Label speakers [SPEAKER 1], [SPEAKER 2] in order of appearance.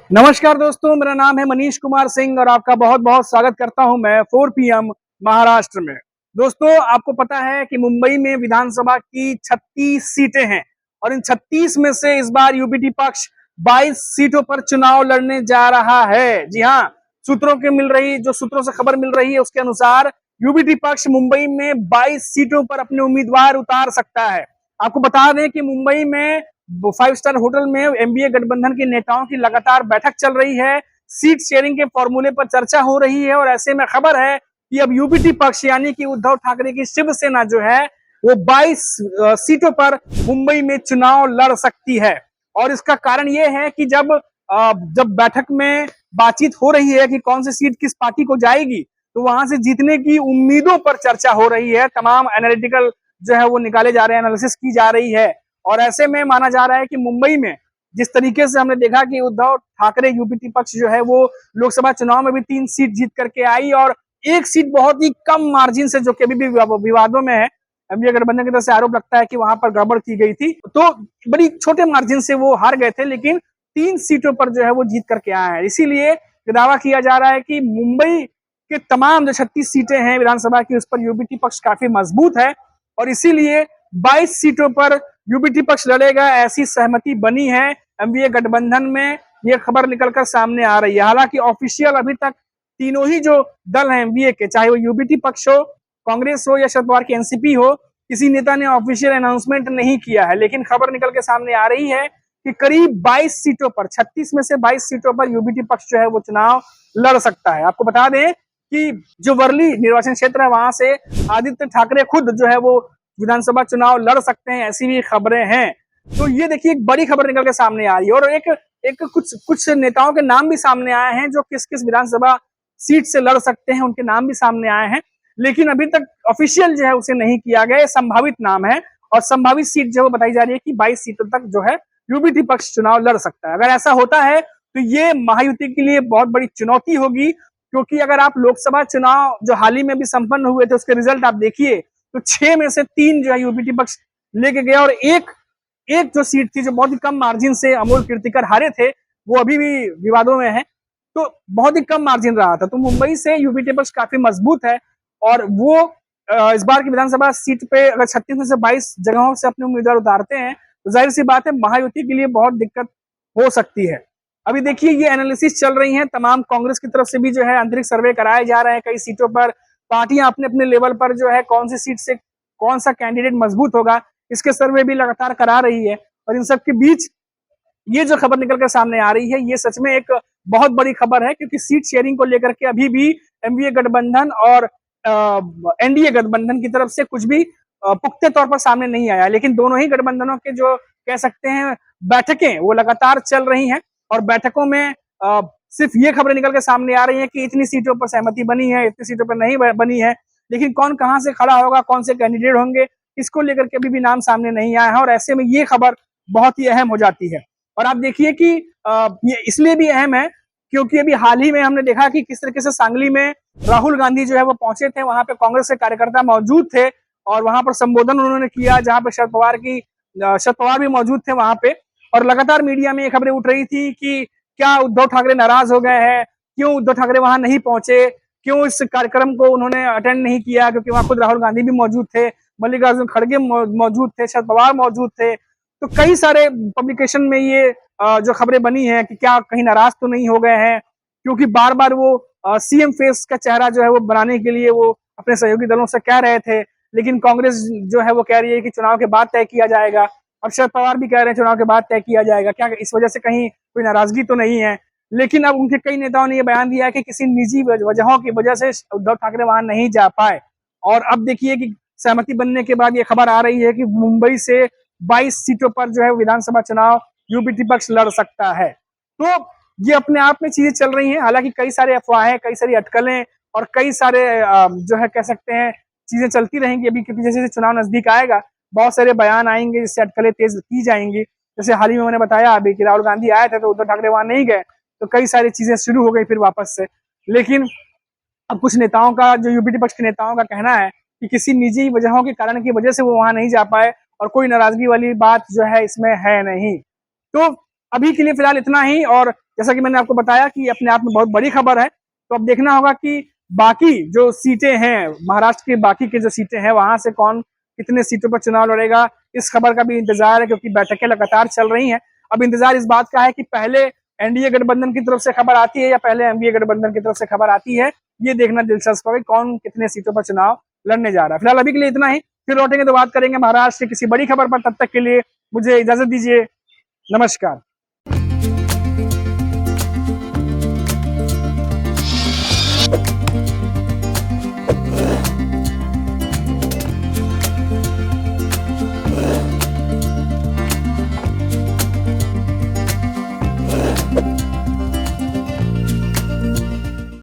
[SPEAKER 1] नमस्कार दोस्तों, मेरा नाम है मनीष कुमार सिंह और आपका बहुत बहुत स्वागत करता हूं मैं 4 PM महाराष्ट्र में। दोस्तों, आपको पता है कि मुंबई में विधानसभा की 36 सीटें हैं और इन 36 में से इस बार यूपीटी पक्ष 22 सीटों पर चुनाव लड़ने जा रहा है। जी हाँ, सूत्रों से खबर मिल रही है उसके अनुसार यूपीटी पक्ष मुंबई में 22 सीटों पर अपने उम्मीदवार उतार सकता है। आपको बता दें कि मुंबई में 5 स्टार होटल में एनडीए गठबंधन के नेताओं की लगातार बैठक चल रही है। सीट शेयरिंग के फॉर्मूले पर चर्चा हो रही है और ऐसे में खबर है कि अब यूपीटी पक्ष यानी कि उद्धव ठाकरे की शिवसेना जो है वो 22 सीटों पर मुंबई में चुनाव लड़ सकती है। और इसका कारण यह है कि जब बैठक में बातचीत हो रही है कि कौन सी सीट किस पार्टी को जाएगी, तो वहां से जीतने की उम्मीदों पर चर्चा हो रही है। तमाम एनालिटिकल जो है वो निकाले जा रहे हैं, एनालिसिस की जा रही है। और ऐसे में माना जा रहा है कि मुंबई में जिस तरीके से हमने देखा कि उद्धव ठाकरे यूपीटी पक्ष जो है वो लोकसभा चुनाव में भी 3 सीट जीत करके आई और एक सीट बहुत ही कम मार्जिन से, जो कि अभी भी विवादों में है, एनडीए गठबंधन की तरफ से आरोप लगता है कि वहां पर गड़बड़ की गई थी, तो बड़ी छोटे मार्जिन से वो हार गए थे, लेकिन 3 सीटों पर जो है वो जीत करके आए हैं। इसीलिए दावा किया जा रहा है कि मुंबई के तमाम जो 36 सीटें हैं विधानसभा की, उस पर यूपीटी पक्ष काफी मजबूत है और इसीलिए 22 सीटों पर यूपीटी पक्ष लड़ेगा, ऐसी सहमति बनी है एनडीए गठबंधन में। यह खबर निकलकर सामने आ रही है। हालांकि ऑफिशियल अभी तक तीनों ही जो दल हैं एनडीए के, चाहे वो यूपीटी पक्ष हो, कांग्रेस हो या शरद पवार की एनसीपी हो, किसी नेता ने ऑफिशियल अनाउंसमेंट नहीं किया है, लेकिन खबर निकल के सामने आ रही है कि करीब 22 सीटों पर, 36 में से 22 सीटों पर यूपीटी पक्ष जो है वो चुनाव लड़ सकता है। आपको बता दें कि जो वर्ली निर्वाचन क्षेत्र है, वहां से आदित्य ठाकरे खुद जो है वो विधानसभा चुनाव लड़ सकते हैं, ऐसी भी खबरें हैं। तो ये देखिए, एक बड़ी खबर निकल के सामने आ रही है और एक कुछ नेताओं के नाम भी सामने आए हैं जो किस किस विधानसभा सीट से लड़ सकते हैं, उनके नाम भी सामने आए हैं, लेकिन अभी तक ऑफिशियल जो है उसे नहीं किया गया। संभावित नाम है और संभावित सीट जो बताई जा रही है कि 22 सीटों तक जो है यूपीटी पक्ष चुनाव लड़ सकता है। अगर ऐसा होता है तो ये महायुति के लिए बहुत बड़ी चुनौती होगी, क्योंकि अगर आप लोकसभा चुनाव जो हाल ही में भी संपन्न हुए थे उसके रिजल्ट आप देखिए, तो 6 में से 3 जो है यूपीटी पक्ष लेके गया और एक एक जो सीट थी जो बहुत ही कम मार्जिन से अमोल कीर्तिकर हारे थे, वो अभी भी विवादों में है, तो बहुत ही कम मार्जिन रहा था। तो मुंबई से यूपीटी पक्ष काफी मजबूत है और वो इस बार की विधानसभा सीट पे अगर 36 में से 22 जगहों से अपने उम्मीदवार उतारते हैं, तो जाहिर सी बात है महायुति के लिए बहुत दिक्कत हो सकती है। अभी देखिए, ये एनालिसिस चल रही है, तमाम कांग्रेस की तरफ से भी जो है आंतरिक सर्वे कराए जा रहे हैं। कई सीटों पर पार्टियां अपने अपने लेवल पर जो है कौन सी सीट से कौन सा कैंडिडेट मजबूत होगा, इसके सर्वे भी लगातार करा रही है। और इन सब के बीच ये जो खबर निकल कर सामने आ रही है, ये सच में एक बहुत बड़ी खबर है, क्योंकि सीट शेयरिंग को लेकर के अभी भी एनडीए गठबंधन और एनडीए गठबंधन की तरफ से कुछ भी पुख्ते तौर पर सामने नहीं आया, लेकिन दोनों ही गठबंधनों के जो कह सकते हैं बैठकें वो लगातार चल रही हैं और बैठकों में सिर्फ ये खबरें निकल के सामने आ रही है कि इतनी सीटों पर सहमति बनी है, इतनी सीटों पर नहीं बनी है, लेकिन कौन कहां से खड़ा होगा, कौन से कैंडिडेट होंगे, इसको लेकर के अभी भी नाम सामने नहीं आया है। और ऐसे में ये खबर बहुत ही अहम हो जाती है। और आप देखिए कि ये इसलिए भी अहम है क्योंकि अभी हाल ही में हमने देखा कि किस तरीके से सांगली में राहुल गांधी जो है वो पहुंचे थे, वहां पे कांग्रेस के कार्यकर्ता मौजूद थे और वहां पर संबोधन उन्होंने किया, जहां पे शरद पवार भी मौजूद थे वहां पे। और लगातार मीडिया में ये खबरें उठ रही थी कि क्या उद्धव ठाकरे नाराज हो गए हैं, क्यों उद्धव ठाकरे वहां नहीं पहुंचे, क्यों इस कार्यक्रम को उन्होंने अटेंड नहीं किया, क्योंकि वहां खुद राहुल गांधी भी मौजूद थे, मल्लिकार्जुन खड़गे मौजूद थे, शरद पवार मौजूद थे। तो कई सारे पब्लिकेशन में ये जो खबरें बनी है कि क्या कहीं नाराज तो नहीं हो गए हैं, क्योंकि बार बार वो सीएम फेस का चेहरा जो है वो बनाने के लिए वो अपने सहयोगी दलों से कह रहे थे, लेकिन कांग्रेस जो है वो कह रही है कि चुनाव के बाद तय किया जाएगा। अब शरद पवार भी कह रहे हैं चुनाव के बाद तय किया जाएगा। क्या इस वजह से कहीं कोई नाराजगी तो नहीं है? लेकिन अब उनके कई नेताओं ने यह बयान दिया है कि किसी निजी वजहों की वजह से उद्धव ठाकरे वहां नहीं जा पाए। और अब देखिए कि सहमति बनने के बाद ये खबर आ रही है कि मुंबई से 22 सीटों पर जो है विधानसभा चुनाव यूपीटी पक्ष लड़ सकता है। तो ये अपने आप में चीजें चल रही हैं, हालांकि कई सारे अफवाहें, कई सारी अटकलें और कई सारे जो है कह सकते हैं चीजें चलती रहेंगी। अभी क्योंकि जैसे जैसे चुनाव नजदीक आएगा बहुत सारे बयान आएंगे जिससे अटकलें तेज की जाएंगी। जैसे हाल ही में मैंने बताया अभी कि राहुल गांधी आए थे तो उद्धव ठाकरे वहां नहीं गए, तो कई सारी चीजें शुरू हो गई फिर वापस से। लेकिन अब कुछ नेताओं का, जो यूपीटी पक्ष के नेताओं का कहना है कि किसी निजी वजहों के कारण की वजह से वो वहां नहीं जा पाए और कोई नाराजगी वाली बात जो है इसमें है नहीं। तो अभी के लिए फिलहाल इतना ही। और जैसा कि मैंने आपको बताया कि अपने आप में बहुत बड़ी खबर है, तो अब देखना होगा कि बाकी जो सीटें हैं, महाराष्ट्र की बाकी की जो सीटें हैं, वहां से कौन कितने सीटों पर चुनाव लड़ेगा, इस खबर का भी इंतजार है, क्योंकि बैठकें लगातार चल रही हैं। अब इंतजार इस बात का है कि पहले एनडीए गठबंधन की तरफ से खबर आती है या पहले एमडीए गठबंधन की तरफ से खबर आती है, ये देखना दिलचस्प है कौन कितने सीटों पर चुनाव लड़ने जा रहा है। फिलहाल अभी के लिए इतना ही, फिर लौटेंगे तो बात करेंगे महाराष्ट्र की किसी बड़ी खबर पर। तब तक के लिए मुझे इजाजत दीजिए, नमस्कार।